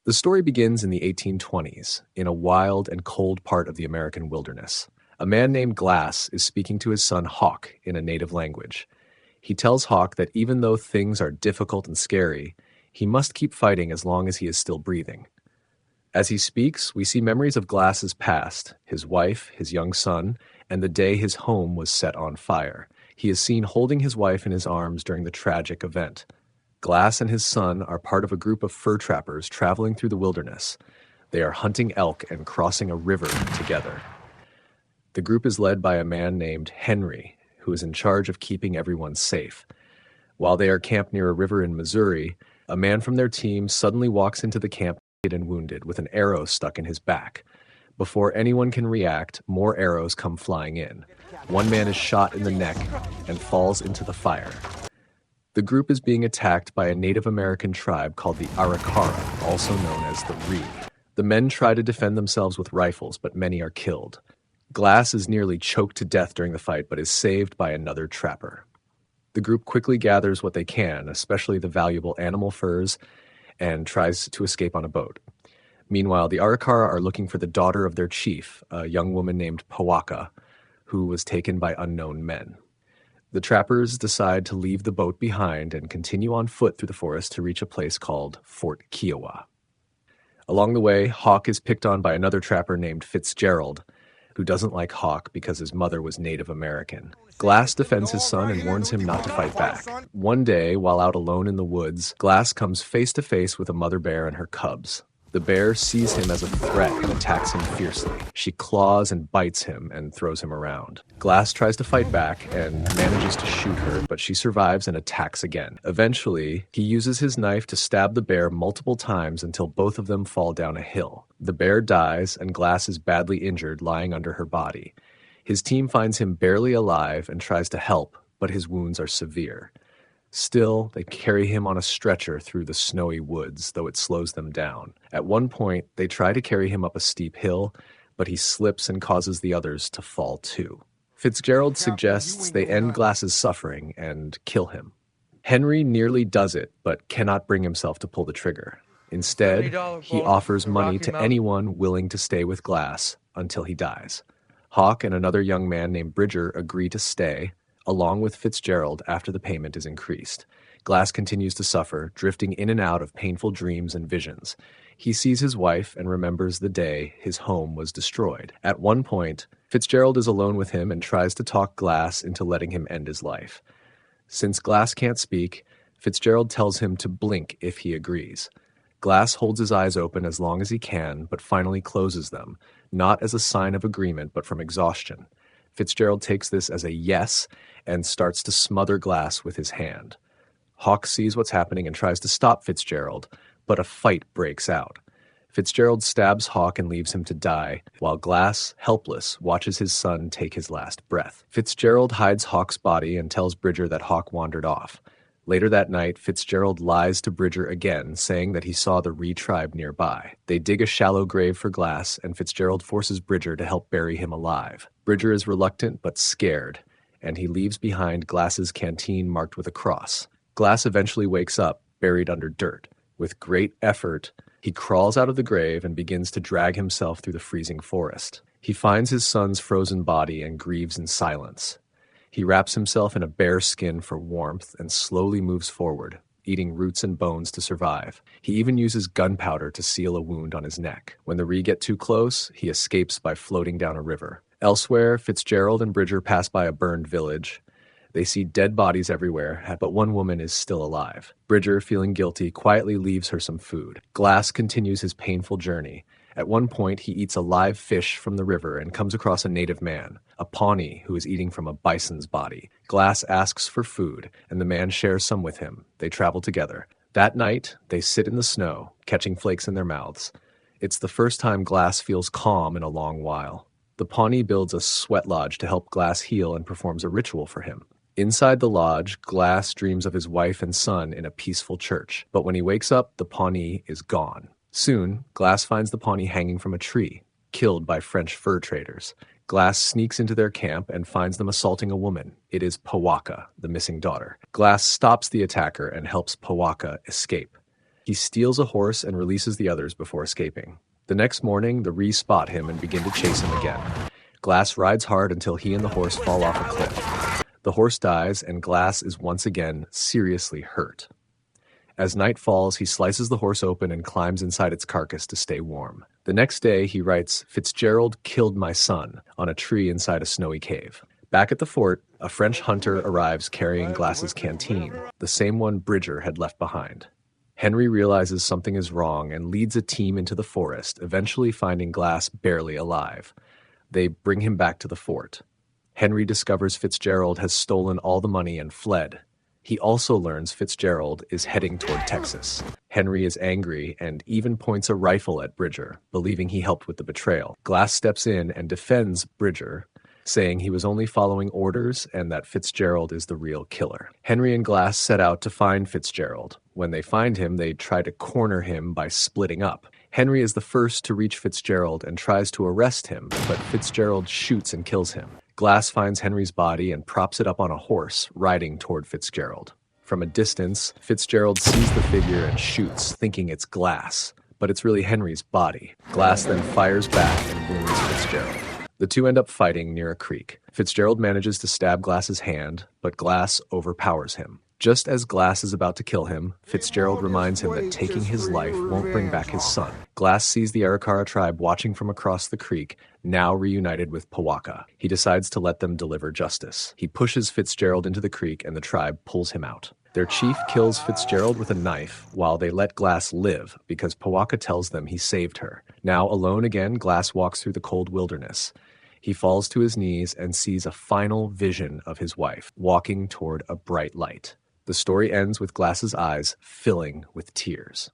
The story begins in the 1820s, in a wild and cold part of the American wilderness. A man named Glass is speaking to his son Hawk in a native language. He tells Hawk that even though things are difficult and scary, he must keep fighting as long as he is still breathing. As he speaks, we see memories of Glass's past, his wife, his young son, and the day his home was set on fire. He is seen holding his wife in his arms during the tragic event. Glass and his son are part of a group of fur trappers traveling through the wilderness. They are hunting elk and crossing a river together. The group is led by a man named Henry, who is in charge of keeping everyone safe. While they are camped near a river in Missouri, a man from their team suddenly walks into the camp naked and wounded with an arrow stuck in his back. Before anyone can react, more arrows come flying in. One man is shot in the neck and falls into the fire. The group is being attacked by a Native American tribe called the Arikara, also known as the Ree. The men try to defend themselves with rifles, but many are killed. Glass is nearly choked to death during the fight, but is saved by another trapper. The group quickly gathers what they can, especially the valuable animal furs, and tries to escape on a boat. Meanwhile, the Arikara are looking for the daughter of their chief, a young woman named Powaka, who was taken by unknown men. The trappers decide to leave the boat behind and continue on foot through the forest to reach a place called Fort Kiowa. Along the way, Hawk is picked on by another trapper named Fitzgerald, who doesn't like Hawk because his mother was Native American. Glass defends his son and warns him not to fight back. One day, while out alone in the woods, Glass comes face to face with a mother bear and her cubs. The bear sees him as a threat and attacks him fiercely. She claws and bites him and throws him around. Glass tries to fight back and manages to shoot her, but she survives and attacks again. Eventually, he uses his knife to stab the bear multiple times until both of them fall down a hill. The bear dies and Glass is badly injured, lying under her body. His team finds him barely alive and tries to help, but his wounds are severe. Still, they carry him on a stretcher through the snowy woods, though it slows them down. At one point, they try to carry him up a steep hill, but he slips and causes the others to fall too. Fitzgerald suggests they end Glass's suffering and kill him. Henry nearly does it, but cannot bring himself to pull the trigger. Instead, he offers money to anyone willing to stay with Glass until he dies. Hawk and another young man named Bridger agree to stay, along with Fitzgerald, after the payment is increased. Glass continues to suffer, drifting in and out of painful dreams and visions. He sees his wife and remembers the day his home was destroyed. At one point, Fitzgerald is alone with him and tries to talk Glass into letting him end his life. Since Glass can't speak, Fitzgerald tells him to blink if he agrees. Glass holds his eyes open as long as he can, but finally closes them, not as a sign of agreement, but from exhaustion. Fitzgerald takes this as a yes and starts to smother Glass with his hand. Hawk sees what's happening and tries to stop Fitzgerald, but a fight breaks out. Fitzgerald stabs Hawk and leaves him to die, while Glass, helpless, watches his son take his last breath. Fitzgerald hides Hawk's body and tells Bridger that Hawk wandered off. Later that night, Fitzgerald lies to Bridger again, saying that he saw the Ree tribe nearby. They dig a shallow grave for Glass, and Fitzgerald forces Bridger to help bury him alive. Bridger is reluctant but scared, and he leaves behind Glass's canteen marked with a cross. Glass eventually wakes up, buried under dirt. With great effort, he crawls out of the grave and begins to drag himself through the freezing forest. He finds his son's frozen body and grieves in silence. He wraps himself in a bear skin for warmth and slowly moves forward, eating roots and bones to survive. He even uses gunpowder to seal a wound on his neck. When the Ree get too close, he escapes by floating down a river. Elsewhere, Fitzgerald and Bridger pass by a burned village. They see dead bodies everywhere, but one woman is still alive. Bridger, feeling guilty, quietly leaves her some food. Glass continues his painful journey. At one point, he eats a live fish from the river and comes across a native man, a Pawnee who is eating from a bison's body. Glass asks for food, and the man shares some with him. They travel together. That night, they sit in the snow, catching flakes in their mouths. It's the first time Glass feels calm in a long while. The Pawnee builds a sweat lodge to help Glass heal and performs a ritual for him. Inside the lodge, Glass dreams of his wife and son in a peaceful church. But when he wakes up, the Pawnee is gone. Soon, Glass finds the Pawnee hanging from a tree, killed by French fur traders. Glass sneaks into their camp and finds them assaulting a woman. It is Powaka, the missing daughter. Glass stops the attacker and helps Powaka escape. He steals a horse and releases the others before escaping. The next morning, the Ree spot him and begin to chase him again. Glass rides hard until he and the horse fall off a cliff. The horse dies, and Glass is once again seriously hurt. As night falls, he slices the horse open and climbs inside its carcass to stay warm. The next day, he writes, "Fitzgerald killed my son," on a tree inside a snowy cave. Back at the fort, a French hunter arrives carrying Glass's canteen, the same one Bridger had left behind. Henry realizes something is wrong and leads a team into the forest, eventually finding Glass barely alive. They bring him back to the fort. Henry discovers Fitzgerald has stolen all the money and fled. He also learns Fitzgerald is heading toward Texas. Henry is angry and even points a rifle at Bridger, believing he helped with the betrayal. Glass steps in and defends Bridger, saying he was only following orders and that Fitzgerald is the real killer. Henry and Glass set out to find Fitzgerald. When they find him, they try to corner him by splitting up. Henry is the first to reach Fitzgerald and tries to arrest him, but Fitzgerald shoots and kills him. Glass finds Henry's body and props it up on a horse, riding toward Fitzgerald. From a distance, Fitzgerald sees the figure and shoots, thinking it's Glass, but it's really Henry's body. Glass then fires back and wounds Fitzgerald. The two end up fighting near a creek. Fitzgerald manages to stab Glass's hand, but Glass overpowers him. Just as Glass is about to kill him, Fitzgerald reminds him that taking his life won't bring back his son. Glass sees the Arikara tribe watching from across the creek, now reunited with Powaka. He decides to let them deliver justice. He pushes Fitzgerald into the creek and the tribe pulls him out. Their chief kills Fitzgerald with a knife while they let Glass live because Powaka tells them he saved her. Now alone again, Glass walks through the cold wilderness. He falls to his knees and sees a final vision of his wife, walking toward a bright light. The story ends with Glass's eyes filling with tears.